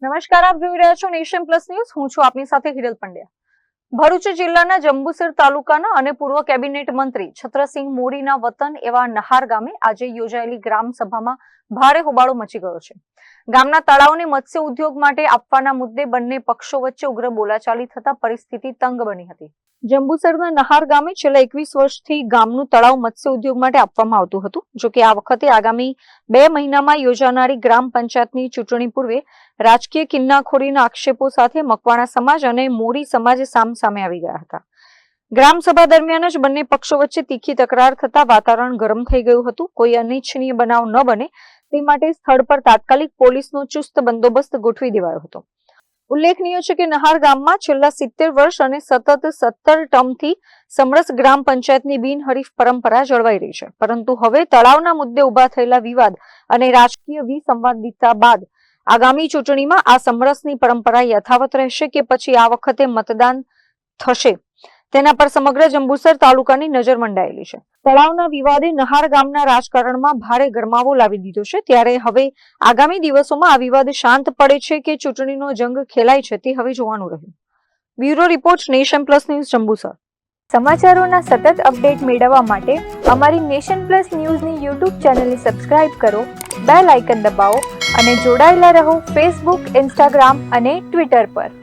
નમસ્કાર, આપ જોઈ રહ્યા છો નેશન પ્લસ ન્યૂઝ. હું છું આપની સાથે હિરલ પંડ્યા. ભરૂચ જિલ્લાના જંબુસર તાલુકાના અને પૂર્વ કેબિનેટ મંત્રી છત્રસિંહ મોરીના વતન એવા નહાર ગામે આજે યોજાયેલી ગ્રામ સભામાં ભારે હોબાળો મચી ગયો છે. ગામના તળાવને મત્સ્ય ઉદ્યોગ માટે આપવાના મુદ્દે બંને પક્ષો વચ્ચે ઉગ્ર બોલાચાલી થતા પરિસ્થિતિ તંગ બની હતી. જંબુસરના નહાર ગામે છેલ્લા 21 વર્ષથી ગામનું તળાવ મત્સ્ય ઉદ્યોગ માટે આપવામાં આવતું હતું. જો કે આ વખતે આગામી 2 મહિનામાં યોજાનારી ગ્રામ પંચાયતની ચૂંટણી પૂર્વે રાજકીય કિન્નાખોરીના આક્ષેપો સાથે મકવાણા સમાજ અને મોરી સમાજ સામસામે આવી ગયા હતા. ગ્રામ સભા દરમિયાન જ બંને પક્ષો વચ્ચે તીખી તકરાર થતા વાતાવરણ ગરમ થઈ ગયું હતું. કોઈ અનિચ્છનીય બનાવ ન બને તે માટે સ્થળ પર તાત્કાલિક પોલીસનો ચુસ્ત બંદોબસ્ત ગોઠવી દેવાયો હતો. ઉલ્લેખનીય છે કે નહાર ગામમાં છેલ્લા 70 વર્ષ અને સતત 17 ટર્મથી સમરસ ગ્રામ પંચાયતની બિનહરીફ પરંપરા જળવાઈ રહી છે. પરંતુ હવે તળાવના મુદ્દે ઉભા થયેલા વિવાદ અને રાજકીય વિસંવાદિતા બાદ આગામી ચૂંટણીમાં આ સમરસની પરંપરા યથાવત રહેશે કે પછી આ વખતે મતદાન થશે તેના પર સમગ્ર જંબુસર તાલુકાની નજર મંડાયેલી છે. તળાવના વિવાદે નહાર ગામના રાજકારણમાં ભારે ગરમાવો લાવી દીધો છે. ત્યારે હવે આગામી દિવસોમાં આ વિવાદ શાંત પડે છે કે ચૂંટણીનો જંગ ખેલાય છે તે હવે જોવાનું રહ્યું. Bureau report, nation plus news, Jambusar. સમાચારોના સતત અપડેટ મેળવવા માટે અમારી નેશન પ્લસ ન્યૂઝની યુટ્યુબ ચેનલને સબસ્ક્રાઇબ કરો, બેલ આઇકન દબાવો અને જોડાયેલા રહો ફેસબુક, ઇન્સ્ટાગ્રામ અને ટ્વિટર પર.